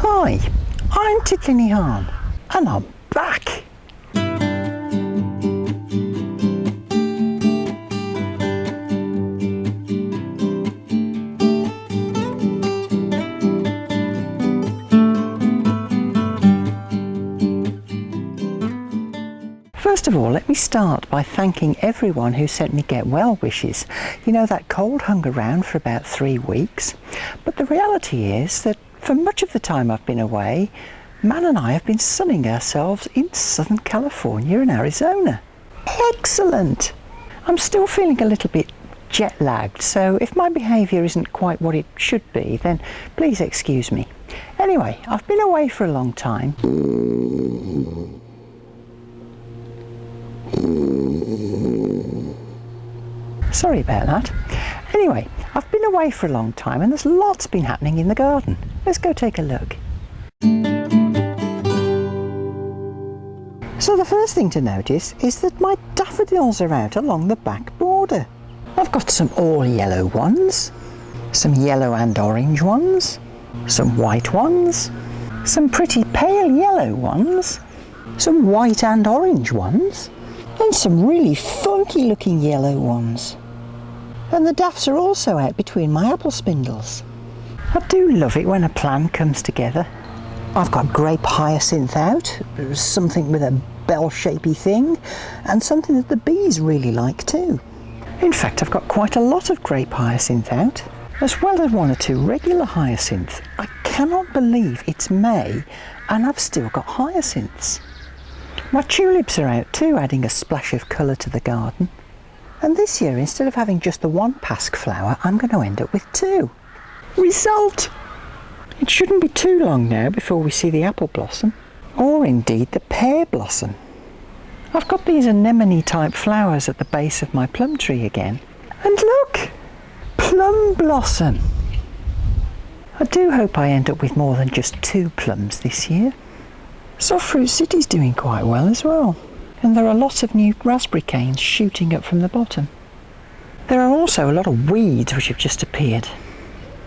Hi, I'm Titli and I'm back. First of all, let me start by thanking everyone who sent me get well wishes. You know, that cold hung around for about 3 weeks, but the reality is that for much of the time I've been away, Man and I have been sunning ourselves in Southern California and Arizona. Excellent! I'm still feeling a little bit jet lagged, so if my behaviour isn't quite what it should be, then please excuse me. Anyway, I've been away for a long time. Sorry about that. Anyway, I've been away for a long time and there's lots been happening in the garden. Let's go take a look. So the first thing to notice is that my daffodils are out along the back border. I've got some all yellow ones, some yellow and orange ones, some white ones, some pretty pale yellow ones, some white and orange ones, and some really funky looking yellow ones. And the daffs are also out between my apple spindles. I do love it when a plan comes together. I've got grape hyacinth out, something with a bell-shapy thing, and something that the bees really like too. In fact, I've got quite a lot of grape hyacinth out, as well as 1 or 2 regular hyacinth. I cannot believe it's May and I've still got hyacinths. My tulips are out too, adding a splash of colour to the garden. And this year, instead of having just the 1 pasque flower, I'm going to end up with 2. Result! It shouldn't be too long now before we see the apple blossom, or indeed the pear blossom. I've got these anemone type flowers at the base of my plum tree again. And look! Plum blossom! I do hope I end up with more than just 2 plums this year. Soft Fruit City's doing quite well as well. And there are lots of new raspberry canes shooting up from the bottom. There are also a lot of weeds which have just appeared.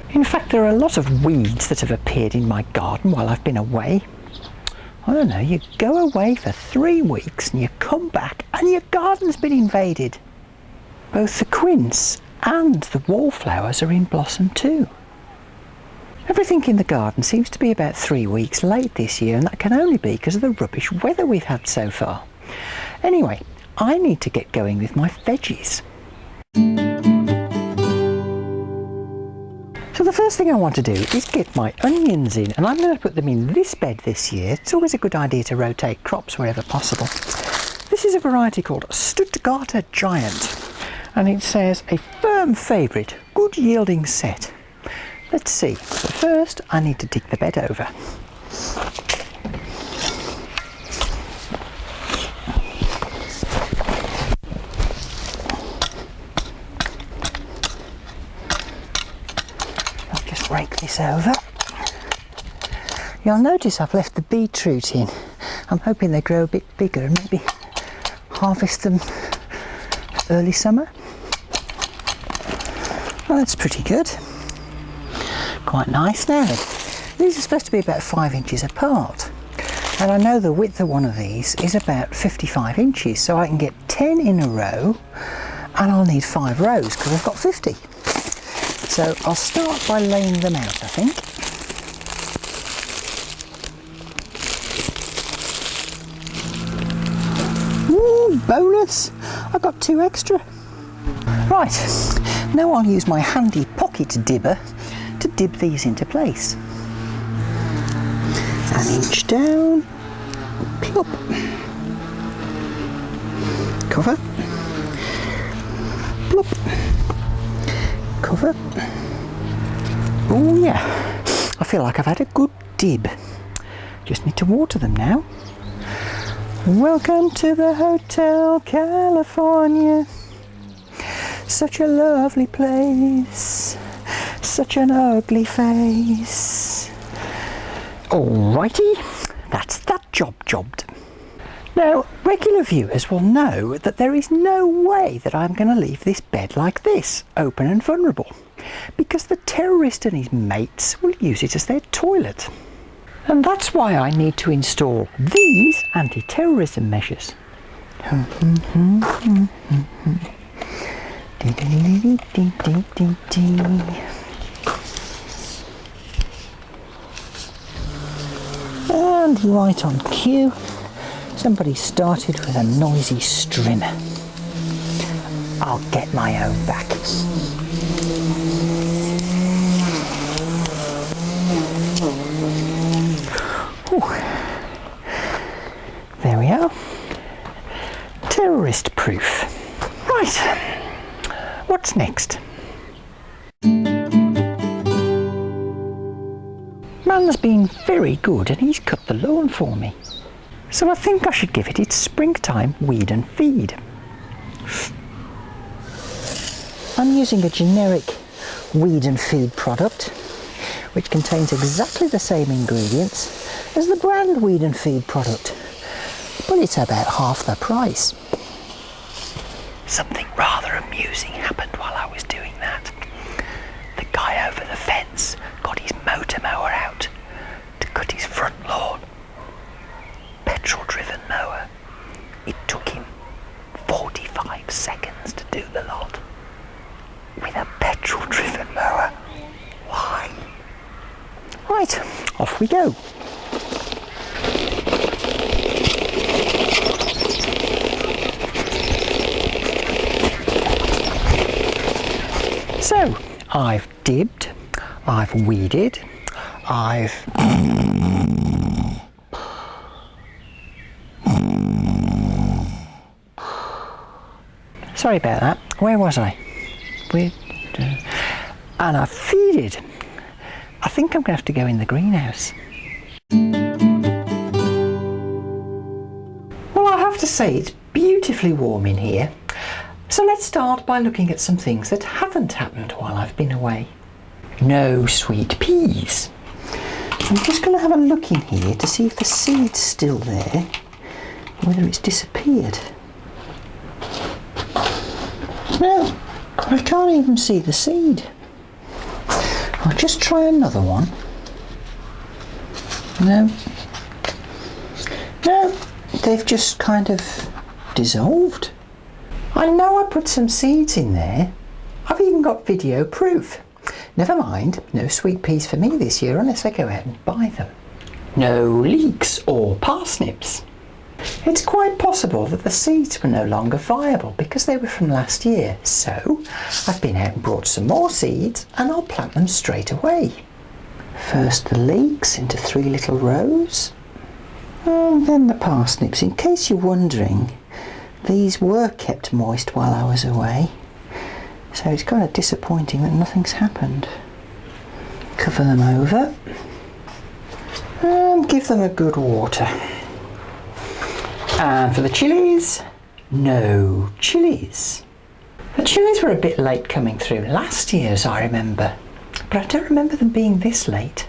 In fact, there are a lot of weeds that have appeared in my garden while I've been away. I don't know, you go away for 3 weeks and you come back and your garden's been invaded. Both the quince and the wallflowers are in blossom too. Everything in the garden seems to be about 3 weeks late this year, and that can only be because of the rubbish weather we've had so far. Anyway, I need to get going with my veggies. So the first thing I want to do is get my onions in, and I'm going to put them in this bed this year. It's always a good idea to rotate crops wherever possible. This is a variety called Stuttgarter Giant, and it says a firm favourite, good yielding set. Let's see, but first I need to dig the bed over. I'll just rake this over. You'll notice I've left the beetroot in. I'm hoping they grow a bit bigger and maybe harvest them early summer. Well, that's pretty good. Quite nice now. These are supposed to be about 5 inches apart, and I know the width of one of these is about 55 inches, so I can get 10 in a row, and I'll need 5 rows because I've got 50. So I'll start by laying them out, I think. Ooh, bonus! I got 2 extra. Right, now I'll use my handy pocket dibber to dib these into place. An inch down, plop, cover, plop, cover. Oh yeah, I feel like I've had a good dib. Just need to water them now. Welcome to the Hotel California. Such a lovely place. Such an ugly face. Alrighty, that's that job jobbed. Now, regular viewers will know that there is no way that I'm going to leave this bed like this, open and vulnerable, because the terrorist and his mates will use it as their toilet. And that's why I need to install these anti-terrorism measures. And right on cue, somebody started with a noisy strimmer. I'll get my own back. Ooh. There we are. Terrorist proof. Right, what's next? Man's been very good and he's cut the lawn for me. So I think I should give it its springtime weed and feed. I'm using a generic weed and feed product which contains exactly the same ingredients as the brand weed and feed product, but it's about half the price. Something rather amusing happened while I was doing that. The guy over the fence got his motor mower out to cut his front lawn. Petrol-driven mower. It took him 45 seconds to do the lot. With a petrol-driven mower. Why? Right, off we go. So, I've dibbed, I've weeded, I've... Sorry about that, where was I? And I've feeded. I think I'm going to have to go in the greenhouse. Well, I have to say it's beautifully warm in here. So let's start by looking at some things that haven't happened while I've been away. No sweet peas. I'm just going to have a look in here to see if the seed's still there, whether it's disappeared. No, I can't even see the seed. I'll just try another one. No. No, they've just kind of dissolved. I know I put some seeds in there. I've even got video proof. Never mind, no sweet peas for me this year unless I go out and buy them. No leeks or parsnips. It's quite possible that the seeds were no longer viable because they were from last year. So I've been out and brought some more seeds and I'll plant them straight away. First the leeks into 3 little rows. And then the parsnips. In case you're wondering, these were kept moist while I was away, so it's kind of disappointing that nothing's happened. Cover them over and give them a good water. And for the chilies, no chilies. The chilies were a bit late coming through last year, as I remember, but I don't remember them being this late.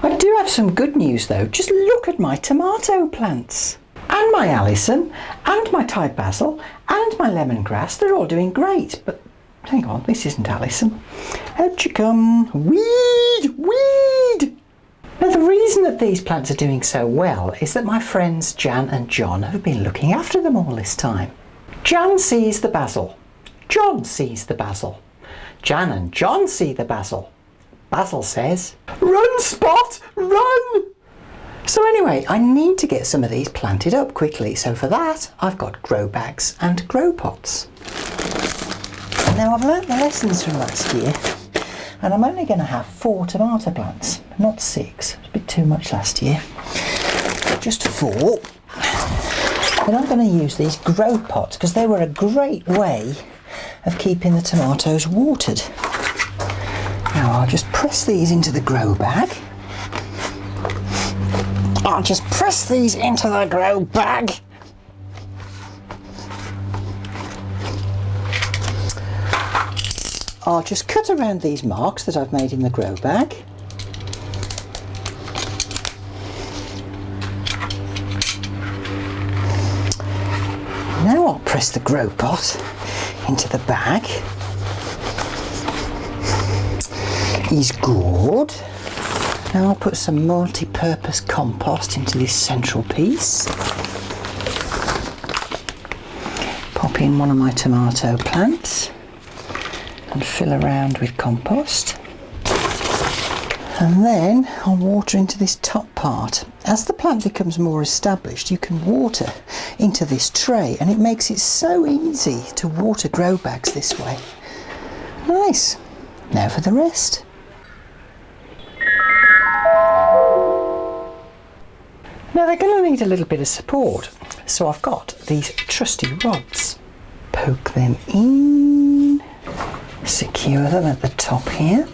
I do have some good news though. Just look at my tomato plants. And my Alison, and my Thai basil, and my lemongrass, they're all doing great. But hang on, this isn't Alison. Out you come. Weed! Weed! Now the reason that these plants are doing so well is that my friends Jan and John have been looking after them all this time. Jan sees the basil. John sees the basil. Jan and John see the basil. Basil says, "Run, Spot, run!" So anyway, I need to get some of these planted up quickly, so for that I've got grow bags and grow pots. Now I've learnt the lessons from last year, and I'm only going to have 4 tomato plants, not 6. It's a bit too much last year. Just 4. Then I'm going to use these grow pots because they were a great way of keeping the tomatoes watered. Now I'll just press these into the grow bag. I'll just press these into the grow bag. I'll just cut around these marks that I've made in the grow bag. Now I'll press the grow pot into the bag. Is good. Now I'll put some multi-purpose compost into this central piece. Pop in one of my tomato plants and fill around with compost. And then I'll water into this top part. As the plant becomes more established, you can water into this tray, and it makes it so easy to water grow bags this way. Nice. Now for the rest. Now they're going to need a little bit of support, so I've got these trusty rods. Poke them in, secure them at the top here.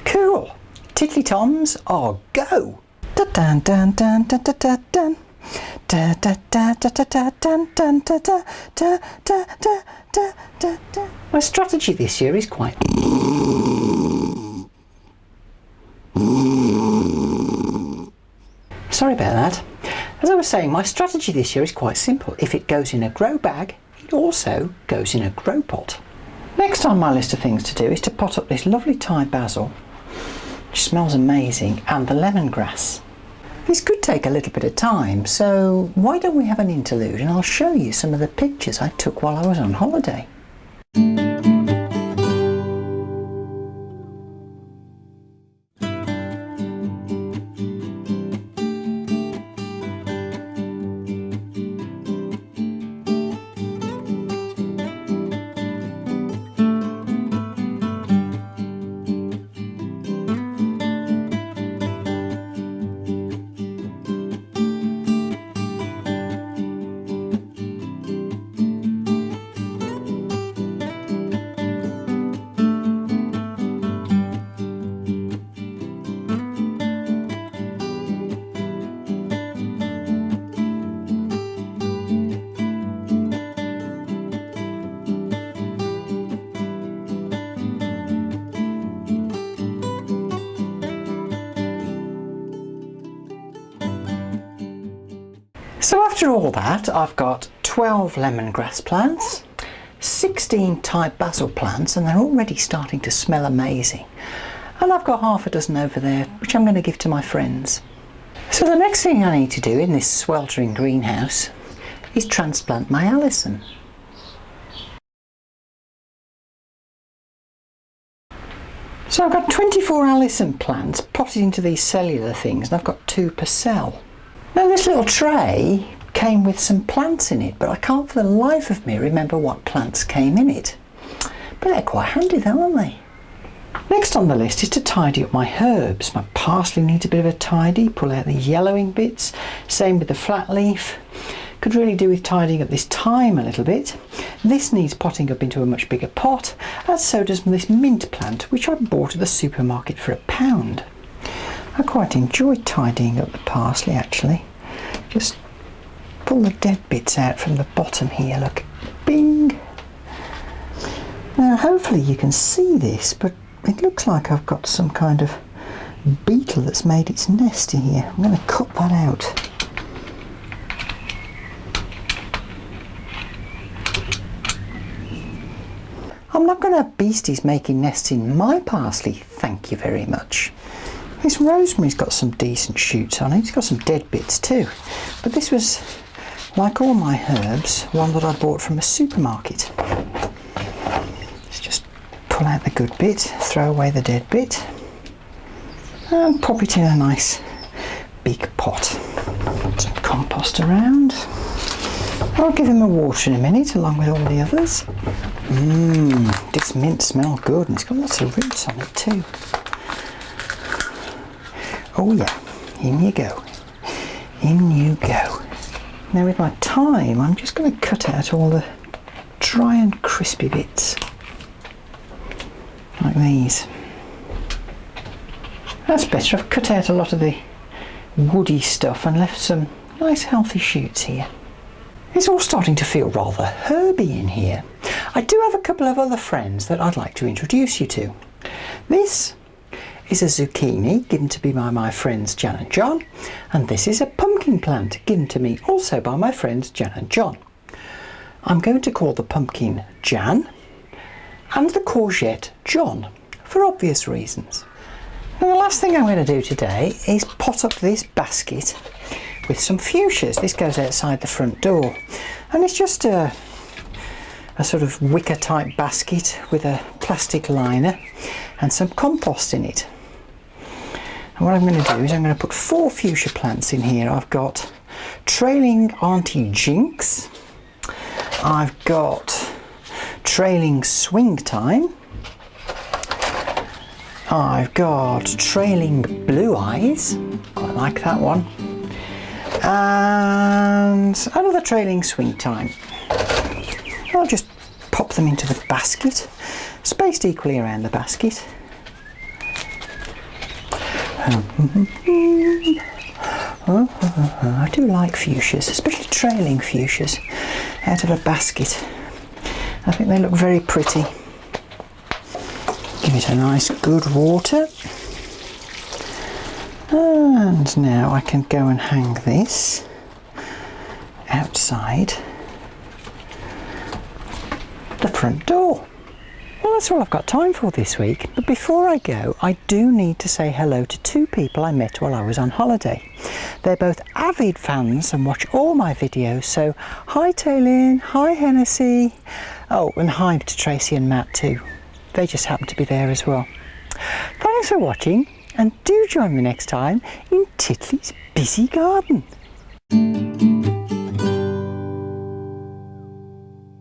Cool. Titli toms are go. Da dun dun dun dun dun dun dun. Da da da da da da dun dun da da da da da da da da. My strategy this year is quite. Sorry about that. As I was saying, my strategy this year is quite simple. If it goes in a grow bag, it also goes in a grow pot. Next on my list of things to do is to pot up this lovely Thai basil, which smells amazing, and the lemongrass. This could take a little bit of time, so why don't we have an interlude and I'll show you some of the pictures I took while I was on holiday. So after all that, I've got 12 lemongrass plants, 16 Thai basil plants, and they're already starting to smell amazing. And I've got half a dozen over there, which I'm going to give to my friends. So the next thing I need to do in this sweltering greenhouse is transplant my Alison. So I've got 24 Alison plants potted into these cellular things, and I've got 2 per cell. Now this little tray came with some plants in it, but I can't for the life of me remember what plants came in it. But they're quite handy though, aren't they? Next on the list is to tidy up my herbs. My parsley needs a bit of a tidy, pull out the yellowing bits. Same with the flat leaf. Could really do with tidying up this thyme a little bit. This needs potting up into a much bigger pot, and so does this mint plant, which I bought at the supermarket for £1. I quite enjoy tidying up the parsley actually. Just pull the dead bits out from the bottom here, look, bing! Now hopefully you can see this, but it looks like I've got some kind of beetle that's made its nest in here. I'm going to cut that out. I'm not going to have beasties making nests in my parsley, thank you very much. This rosemary's got some decent shoots on it, it's got some dead bits too. But this was, like all my herbs, one that I bought from a supermarket. Let's just pull out the good bit, throw away the dead bit, and pop it in a nice big pot. Some compost around. I'll give him a water in a minute along with all the others. This mint smells good, and it's got lots of roots on it too. Oh yeah, in you go, in you go. Now with my thyme, I'm just going to cut out all the dry and crispy bits, like these. That's better, I've cut out a lot of the woody stuff and left some nice healthy shoots here. It's all starting to feel rather herby in here. I do have a couple of other friends that I'd like to introduce you to. This is a zucchini given to me by my friends Jan and John, and this is a pumpkin plant given to me also by my friends Jan and John. I'm going to call the pumpkin Jan and the courgette John for obvious reasons. And the last thing I'm going to do today is pot up this basket with some fuchsias. This goes outside the front door, and it's just a sort of wicker type basket with a plastic liner and some compost in it. And what I'm going to do is I'm going to put 4 fuchsia plants in here. I've got trailing Auntie Jinx, I've got trailing Swing Time, I've got trailing Blue Eyes, quite like that one, and another trailing Swing Time. I'll just pop them into the basket, spaced equally around the basket. I do like fuchsias, especially trailing fuchsias out of a basket. I think they look very pretty. Give it a nice good water. And now I can go and hang this outside the front door. Well, that's all I've got time for this week. But before I go, I do need to say hello to 2 people I met while I was on holiday. They're both avid fans and watch all my videos, so hi Taylin, hi Hennessy. Oh, and hi to Tracy and Matt too. They just happen to be there as well. Thanks for watching, and do join me next time in Titli's busy garden.